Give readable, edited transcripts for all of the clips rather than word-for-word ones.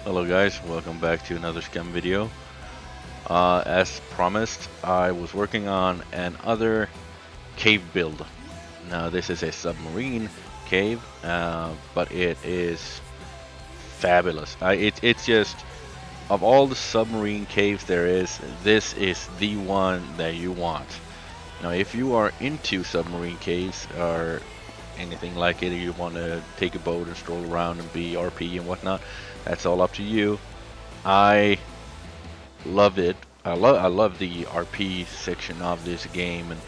Hello guys, welcome back to another Scum video. As promised, I was working on another cave build. Now this is a submarine cave, but it is fabulous. It's just, of all the submarine caves there is, this is the one that you want. Now if you are into submarine caves or anything like it, you want to take a boat and stroll around and be RP and whatnot, that's all up to you. I love it. I love the RP section of this game, and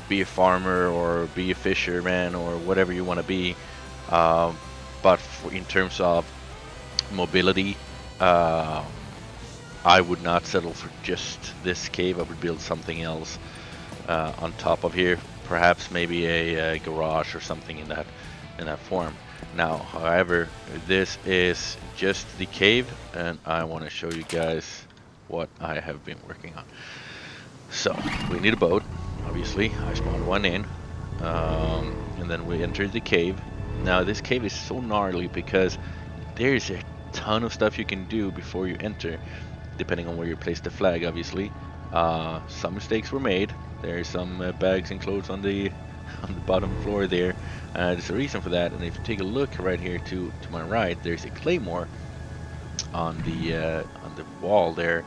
be a farmer or be a fisherman or whatever you want to be. Um, but in terms of mobility, uh, I would not settle for just this cave. I would build something else on top of here. Perhaps maybe a garage or something in that form. Now, however, this is just the cave, and I want to show you guys what I have been working on. So, we need a boat, obviously. I spawned one in, and then we entered the cave. Now, this cave is so gnarly because there's a ton of stuff you can do before you enter, depending on where you place the flag, obviously. Some mistakes were made. There's some bags and clothes on the bottom floor there. There's a reason for that, and if you take a look right here to my right, there's a claymore on the wall there.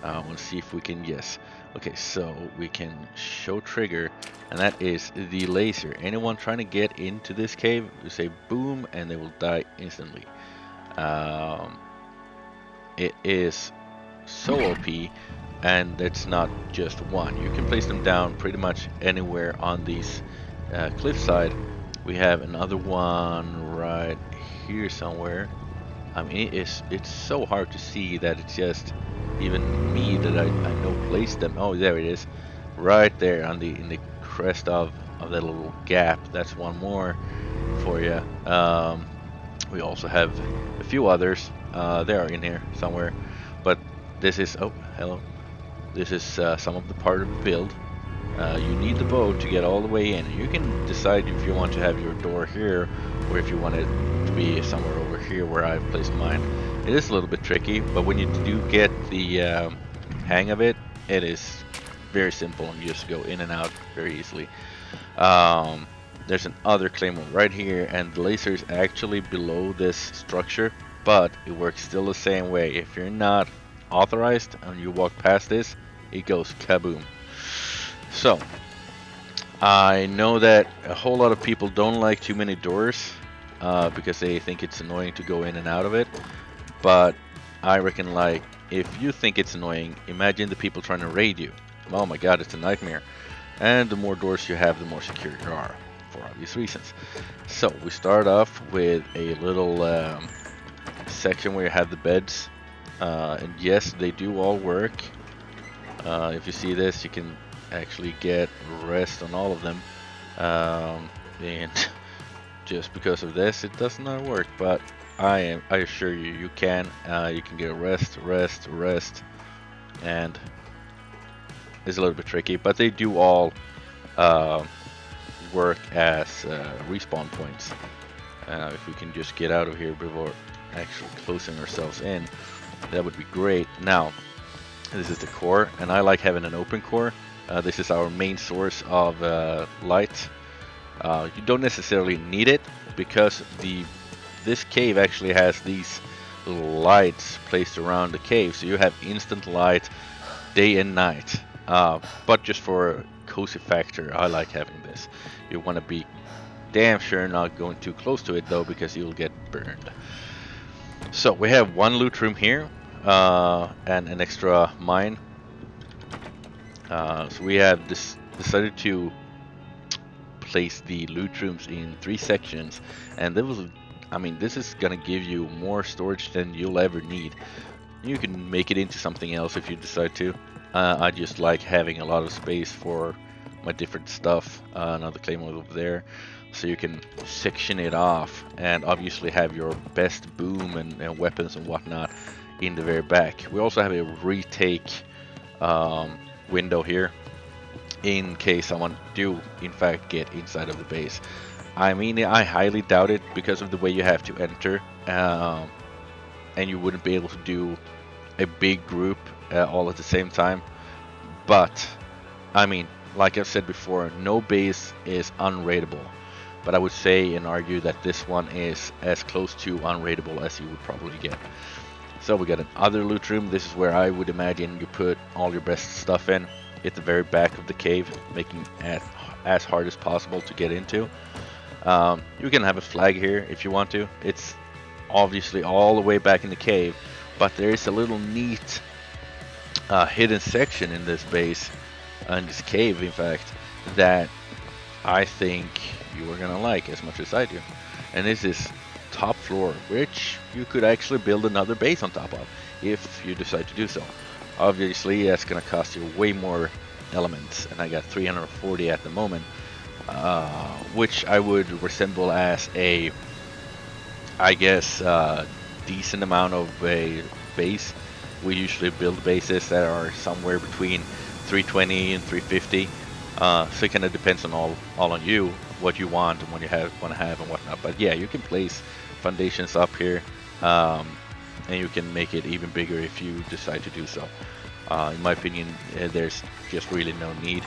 We'll see if we can, yes. Okay, so we can show trigger, and that is the laser. Anyone trying to get into this cave, you say boom, and they will die instantly. Um, it is so OP, and it's not just one. You can place them down pretty much anywhere on these cliffside. We have another one right here somewhere. I mean, it's so hard to see that it's just even me that I know place them. Oh, there it is, right there on the in the crest of that little gap. That's one more for you. We also have a few others. They are in here somewhere, but this is, oh, hello. This is some of the part of the build. You need the boat to get all the way in. You can decide if you want to have your door here, or if you want it to be somewhere over here where I've placed mine. It is a little bit tricky, but when you do get the hang of it, it is very simple, and you just go in and out very easily. There's another claymore right here, and the laser is actually below this structure, but it works still the same way. If you're not authorized and you walk past this, it goes kaboom. So, I know that a whole lot of people don't like too many doors because they think it's annoying to go in and out of it, but I reckon, like, if you think it's annoying, imagine the people trying to raid you. Oh my god, it's a nightmare. And the more doors you have, the more secure you are, for obvious reasons. So we start off with a little section where you have the beds, and yes, they do all work. If you see this, you can actually get rest on all of them, and just because of this, it does not work. But I assure you, you can get rest, and it's a little bit tricky, but they do all work as respawn points. If we can just get out of here before actually closing ourselves in, that would be great. Now, this is the core, and I like having an open core. This is our main source of light. You don't necessarily need it because this cave actually has these little lights placed around the cave, so you have instant light day and night. But just for a cozy factor, I like having this. You want to be damn sure not going too close to it though, because you'll get burned. So we have one loot room here, and an extra mine. So we have decided to place the loot rooms in 3 sections, and this is gonna give you more storage than you'll ever need. You can make it into something else if you decide to. I just like having a lot of space for my different stuff. Another claymore over there, so you can section it off, and obviously have your best boom and weapons and whatnot in the very back. We also have a retake window here in case someone do in fact get inside of the base. I mean, I highly doubt it because of the way you have to enter, and you wouldn't be able to do a big group all at the same time. But I mean, like I've said before, no base is unraidable. But I would say and argue that this one is as close to unraidable as you would probably get. So we got another loot room. This is where I would imagine you put all your best stuff in at the very back of the cave, making it as hard as possible to get into. You can have a flag here if you want to. It's obviously all the way back in the cave, but there is a little neat hidden section in this base, in this cave in fact, that I think you are gonna like as much as I do. And this is top floor, which you could actually build another base on top of if you decide to do so. Obviously that's gonna cost you way more elements, and I got 340 at the moment, which I would resemble as a, I guess, decent amount of a base. We usually build bases that are somewhere between 320 and 350. So it kind of depends on all on you, what you want and what you want to have and whatnot. But yeah, you can place foundations up here, and you can make it even bigger if you decide to do so. In my opinion, there's just really no need,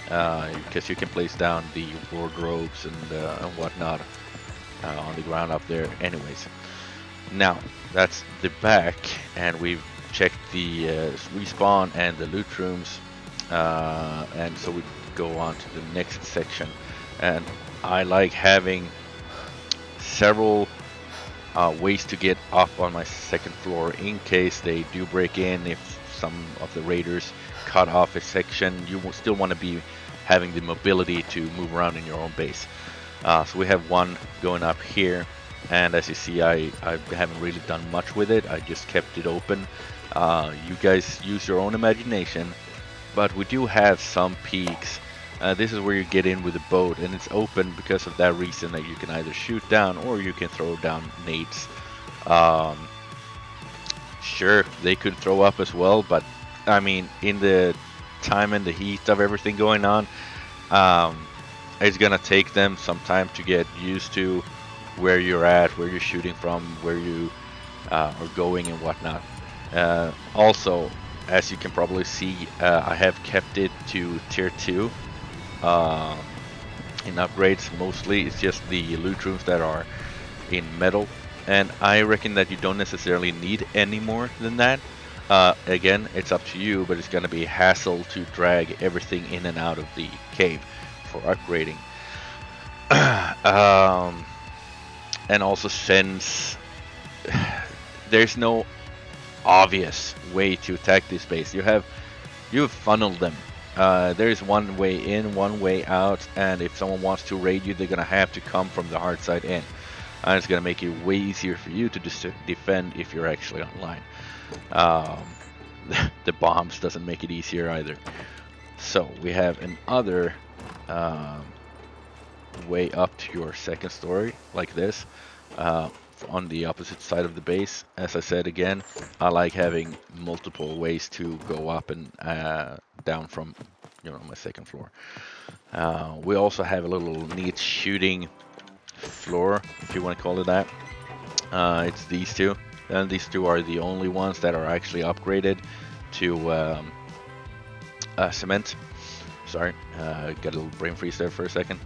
because you can place down the wardrobes and whatnot on the ground up there anyways. Now that's the back, and we've checked the respawn and the loot rooms, and so we go on to the next section. And I like having several ways to get up on my second floor in case they do break in. If some of the raiders cut off a section, you will still want to be having the mobility to move around in your own base. So we have one going up here, and as you see, I haven't really done much with it. I just kept it open. You guys use your own imagination, but we do have some peaks. This is where you get in with a boat, and it's open because of that reason, that you can either shoot down or you can throw down nades. Sure, they could throw up as well, but I mean, in the time and the heat of everything going on, it's gonna take them some time to get used to where you're at, where you're shooting from, where you are going and whatnot. Also, as you can probably see, I have kept it to tier 2 in upgrades. Mostly it's just the loot rooms that are in metal, and I reckon that you don't necessarily need any more than that. Again, it's up to you, but it's gonna be a hassle to drag everything in and out of the cave for upgrading. And also, since there's no obvious way to attack this base, you have funneled them. There's one way in, one way out, and if someone wants to raid you, they're gonna have to come from the hard side in. And it's gonna make it way easier for you to defend if you're actually online. The bombs doesn't make it easier either. So we have another way up to your second story, like this, on the opposite side of the base. As I said again, I like having multiple ways to go up and down from, my second floor. We also have a little neat shooting floor, if you want to call it that. It's these two, and these two are the only ones that are actually upgraded to cement. Sorry, got a little brain freeze there for a second.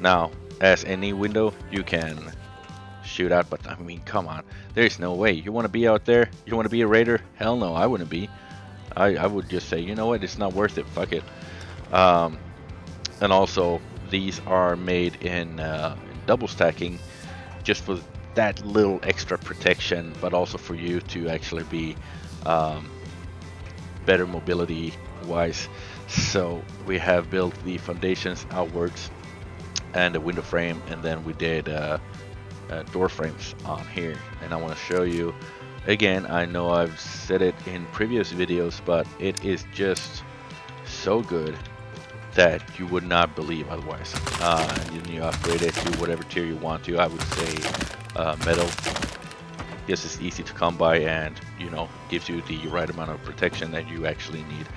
Now, as any window, you can shoot out, but I mean, come on, there's no way. You want to be out there? You want to be a raider? Hell no, I wouldn't be. I would just say, you know what, it's not worth it, fuck it. And also, these are made in double stacking, just for that little extra protection, but also for you to actually be better mobility wise. So we have built the foundations outwards and the window frame, and then we did door frames on here. And I want to show you again. I know I've said it in previous videos, but it is just so good that you would not believe otherwise. You upgrade it to whatever tier you want to. I would say metal. Yes, it's easy to come by, and gives you the right amount of protection that you actually need.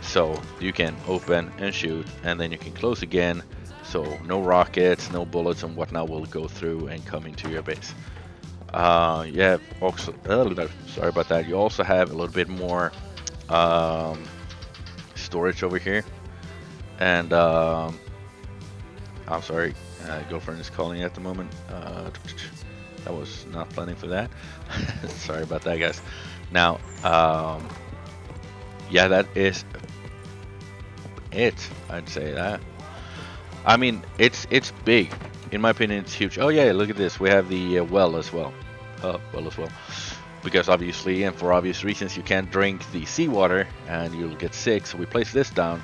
So you can open and shoot, and then you can close again, so no rockets, no bullets and whatnot will go through and come into your base. Yeah, also, sorry about that. You also have a little bit more um, storage over here, and I'm sorry, girlfriend is calling at the moment. I was not planning for that. Sorry about that, guys. Now, yeah, that is it. I'd say that. I mean, it's big. In my opinion, it's huge. Oh yeah, look at this. We have the well as well. Well as well. Because obviously, and for obvious reasons, you can't drink the seawater and you'll get sick. So we place this down,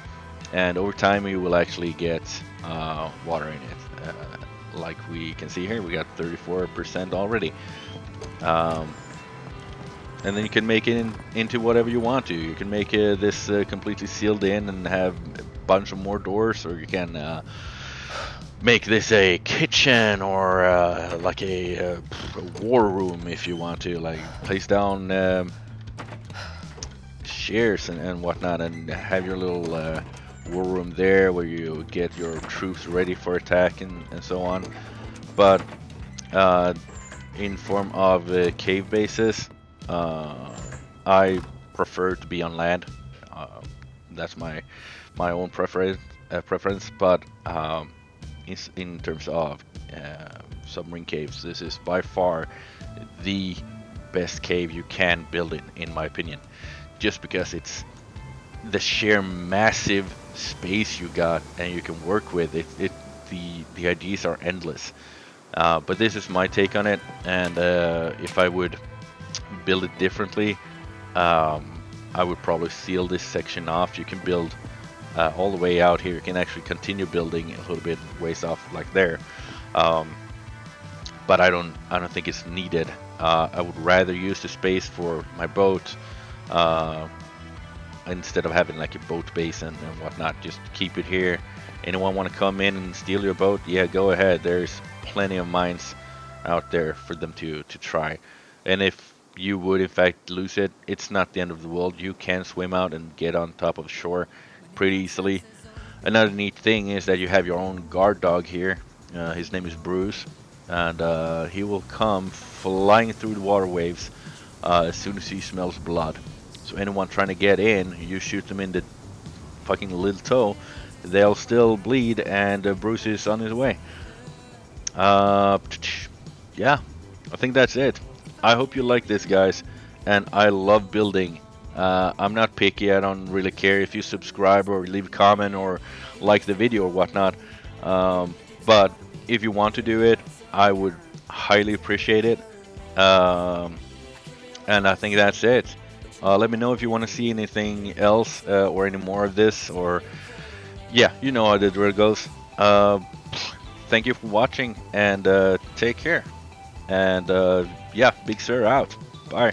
and over time you will actually get water in it. Like we can see here, we got 34% already. Um, and then you can make it into whatever you want to. You can make this completely sealed in and have a bunch of more doors, or you can make this a kitchen or like a war room if you want to, like place down chairs and whatnot, and have your little war room there where you get your troops ready for attack and so on. But in form of cave bases, I prefer to be on land. That's my own preference. But in terms of submarine caves, this is by far the best cave you can build in my opinion. Just because it's the sheer massive space you got and you can work with. The ideas are endless. But this is my take on it, and if I would build it differently, I would probably seal this section off. You can build all the way out here. You can actually continue building a little bit ways off, like there. But I don't think it's needed. I would rather use the space for my boat instead of having like a boat base and whatnot. Just keep it here. Anyone want to come in and steal your boat? Yeah, go ahead. There's plenty of mines out there for them to try. And if you would in fact lose it, it's not the end of the world. You can swim out and get on top of the shore pretty easily. Another neat thing is that you have your own guard dog here. His name is Bruce, and he will come flying through the water waves as soon as he smells blood. So anyone trying to get in, you shoot them in the fucking little toe, they'll still bleed, and Bruce is on his way. Yeah, I think that's it. I hope you like this, guys, and I love building. I'm not picky. I don't really care if you subscribe or leave a comment or like the video or whatnot. But if you want to do it, I would highly appreciate it. And I think that's it. Let me know if you want to see anything else or any more of this, or yeah, you know how the drill goes. Thank you for watching, and take care. And yeah, Big Sir out. Bye.